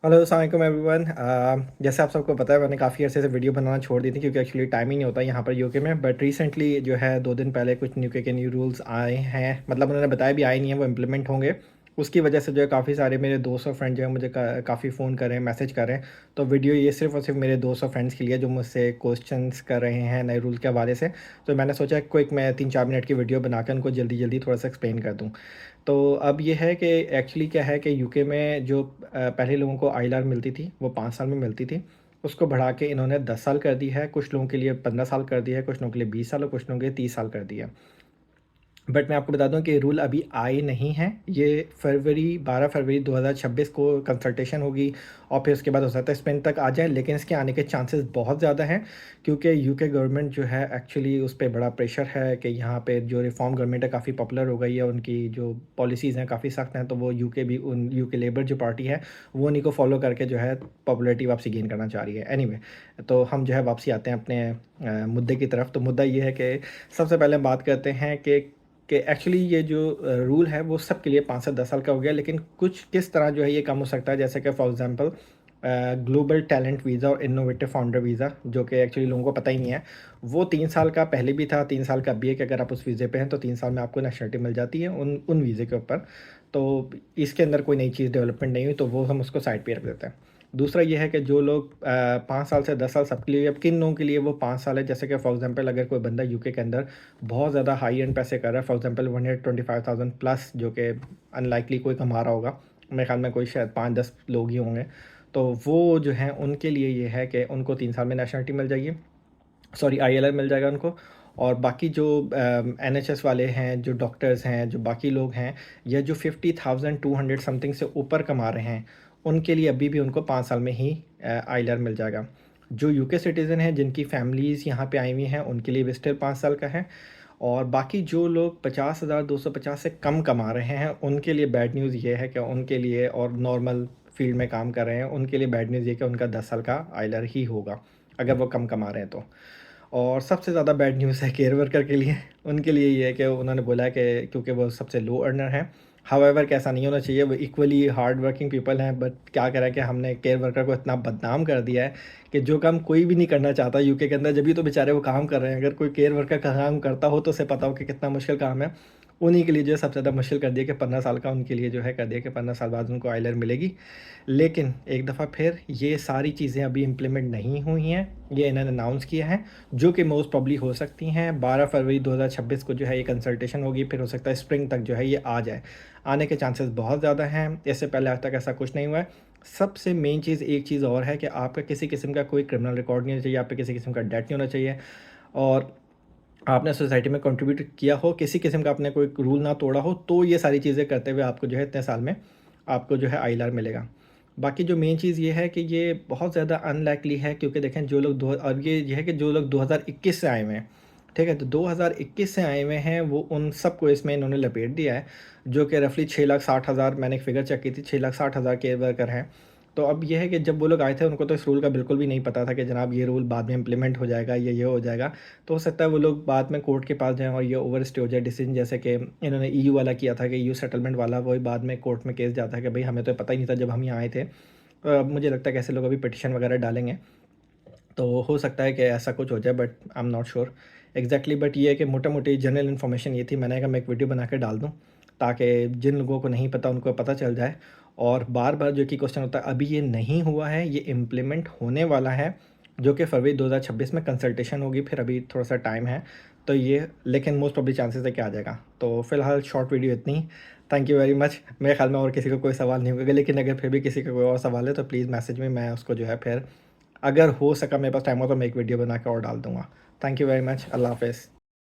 Hello अस्सलाम वालेकुम everyone. जैसे आप सबको पता है मैंने काफ़ी अर्से से वीडियो बनाना छोड़ दी थी क्योंकि एक्चुअली टाइम ही नहीं होता यहाँ पर यूके में। बट रिसेंटली जो है 2 दिन पहले कुछ यूके के न्यू रूल्स आए हैं, मतलब उन्होंने बताया भी आए नहीं है, वो इम्प्लीमेंट होंगे। उसकी वजह से जो है काफ़ी सारे मेरे दोस्त और फ्रेंड जो है मुझे काफ़ी फ़ोन कर रहे हैं, मैसेज कर रहे हैं। तो वीडियो ये सिर्फ़ और सिर्फ मेरे दोस्त और फ्रेंड्स के लिए जो मुझसे क्वेश्चंस कर रहे हैं नए रूल के हवाले से। तो मैंने सोचा क्विक मैं 3-4 मिनट की वीडियो बनाकर उनको जल्दी जल्दी थोड़ा सा एक्सप्लेन कर दूँ। तो अब ये है कि एक्चुअली क्या है कि यूके में जो पहले लोगों को आईएलआर मिलती थी वो 5 साल में मिलती थी। उसको बढ़ा के इन्होंने 10 साल कर दी है, कुछ लोगों के लिए 15 साल कर दिया है, कुछ लोगों के लिए 20 साल और कुछ लोगों के लिए 30 साल कर दिया है। बट मैं आपको बता दूं कि ये रूल अभी आए नहीं हैं। ये 12 फरवरी 2026 को कंसल्टेशन होगी और फिर उसके बाद हो सकता है स्पेन तक आ जाए, लेकिन इसके आने के चांसेस बहुत ज़्यादा हैं क्योंकि यूके गवर्नमेंट जो है एक्चुअली उस पर बड़ा प्रेशर है कि यहाँ पे जो रिफॉर्म गवर्नमेंट है काफ़ी पॉपुलर हो गई है, उनकी जो पॉलिसीज़ हैं काफ़ी सख्त हैं। तो वो यूके भी उन यूके लेबर जो पार्टी है वो उन्हीं को फॉलो करके जो है पॉपुलरिटी वापसी गेन करना चाह रही है। एनीवे, तो हम जो है वापसी आते हैं अपने मुद्दे की तरफ। तो मुद्दा ये है कि सबसे पहले हम बात करते हैं कि एक्चुअली ये जो रूल है वो सब के लिए 5 से 10 साल का हो गया, लेकिन कुछ किस तरह जो है ये कम हो सकता है। जैसे कि for example global talent visa और इनोवेटिव फाउंडर वीज़ा, जो कि एक्चुअली लोगों को पता ही नहीं है। वो 3 साल का पहले भी था, 3 साल का भी है कि अगर आप उस वीज़े पे हैं तो 3 साल में आपको नेशनलिटी मिल जाती है उन उन वीज़े के ऊपर। तो इसके अंदर कोई नई चीज़ डेवलपमेंट नहीं हुई, तो वो हम उसको साइड पे रख देते हैं। दूसरा ये है कि जो लोग 5 साल से 10 साल सबके लिए, अब किन लोगों के लिए वो 5 साल है, जैसे कि फॉर एग्जांपल अगर कोई बंदा यूके के अंदर बहुत ज़्यादा हाई एंड पैसे कर रहा है, फॉर एग्जांपल 125,000 प्लस, जो कि अनलाइकली कोई कमा रहा होगा। मेरे ख्याल में कोई शायद 5-10 लोग ही होंगे। तो वो जो हैं उनके लिए ये है कि उनको 3 साल में नेशनलिटी मिल जाएगी, सॉरी आईएलआर मिल जाएगा उनको। और बाकी जो एनएचएस वाले हैं, जो डॉक्टर्स हैं, जो बाकी लोग हैं, या जो 50,200 समथिंग से ऊपर कमा रहे हैं, उनके लिए अभी भी उनको 5 साल में ही आईएलआर मिल जाएगा। जो यूके सिटीज़न हैं जिनकी फैमिलीज़ यहाँ पे आई हुई हैं उनके लिए भी स्टिल 5 साल का है। और बाकी जो लोग 50,250 से कम कमा रहे हैं उनके लिए बैड न्यूज़ ये है कि उनके लिए, और नॉर्मल फील्ड में काम कर रहे हैं उनके लिए बैड न्यूज़ ये कि उनका 10 साल का आईएलआर ही होगा अगर वो कम कमा रहे हैं तो। और सबसे ज़्यादा बैड न्यूज़ है केयर वर्कर के लिए। उनके लिए ये है कि उन्होंने बोला है कि क्योंकि वो सबसे लो अर्नर हैं। हाउएवर कि ऐसा नहीं होना चाहिए, वो इक्वली हार्ड वर्किंग पीपल हैं, बट क्या करें कि हमने केयर वर्कर को इतना बदनाम कर दिया है कि जो काम कोई भी नहीं करना चाहता यूके के अंदर, जब भी तो बेचारे वो काम कर रहे हैं। अगर कोई केयर वर्कर का काम करता हो तो उसे पता हो कि कितना मुश्किल काम है। उन्हीं के लिए जो है सबसे ज़्यादा मुश्किल कर दिया कि 15 साल का उनके लिए जो है कर दिया कि 15 साल बाद उनको आईएलआर मिलेगी। लेकिन एक दफ़ा फिर ये सारी चीज़ें अभी इम्प्लीमेंट नहीं हुई हैं, ये इन्होंने अनाउंस किया है, जो कि मोस्ट प्रॉब्ली हो सकती हैं। 12 फरवरी 2026 को जो है ये कंसल्टेशन होगी, फिर हो सकता है स्प्रिंग तक जो है ये आ जाए। आने के चांसेस बहुत ज़्यादा हैं, इससे पहले आज तक ऐसा कुछ नहीं हुआ है। सबसे मेन चीज़, एक चीज़ और है कि आपका किसी किस्म का कोई क्रिमिनल रिकॉर्ड नहीं होना चाहिए, आप पे किसी किस्म का डेट नहीं होना चाहिए, और आपने सोसाइटी में कंट्रीब्यूट किया हो, किसी किस्म का आपने कोई रूल ना तोड़ा हो, तो ये सारी चीज़ें करते हुए आपको जो है इतने साल में आपको जो है आईएलआर मिलेगा। बाकी जो मेन चीज़ ये है कि ये बहुत ज़्यादा अनलाइकली है क्योंकि देखें जो लोग दो, और ये है कि जो लोग 2021 से आए हुए हैं, ठीक है, तो 2021 से आए हुए हैं वो उन सबको इसमें इन्होंने लपेट दिया है, जो कि रफली 6,60,000, मैंने एक फ़िगर चेक की थी, 6,60,000 केयर वर्कर हैं। तो अब ये है कि जब वो लोग आए थे उनको तो इस रूल का बिल्कुल भी नहीं पता था कि जनाब ये रूल बाद में इम्प्लीमेंट हो जाएगा, ये हो जाएगा। तो हो सकता है वो लोग बाद में कोर्ट के पास जाएँ और ये ओवर स्टे हो जाए डिसीजन, जैसे कि इन्होंने ईयू वाला किया था कि ईयू सेटलमेंट वाला, वही बाद में कोर्ट में केस जाता है कि भाई हमें तो पता ही नहीं था जब हम यहाँ आए थे। तो अब मुझे लगता है कि ऐसे लोग अभी पिटिशन वगैरह डालेंगे, तो हो सकता है कि ऐसा कुछ हो जाए, but I am not sure exactly. But ये है कि मोटा मोटी जनरल इन्फॉर्मेशन ये थी, मैंने कहा मैं एक वीडियो बना के डाल दूँ ताकि जिन लोगों को नहीं पता उनको पता चल जाए। और बार बार जो कि क्वेश्चन होता है, अभी ये नहीं हुआ है, ये इम्प्लीमेंट होने वाला है, जो कि फरवरी 2026 में कंसल्टेशन होगी, फिर अभी थोड़ा सा टाइम है। तो ये, लेकिन मोस्ट प्रॉब्ली चांसेस है कि आ जाएगा। तो फिलहाल शॉर्ट वीडियो इतनी ही। Thank you very much. मेरे ख्याल में और किसी को कोई सवाल नहीं होगा, लेकिन अगर फिर भी किसी का कोई और सवाल है तो प्लीज़ मैसेज में, मैं उसको जो है फिर अगर हो सका, मेरे पास टाइम हो तो मैं एक वीडियो बना के और डाल दूँगा। Thank you very much. अल्लाह हाफ़िज़।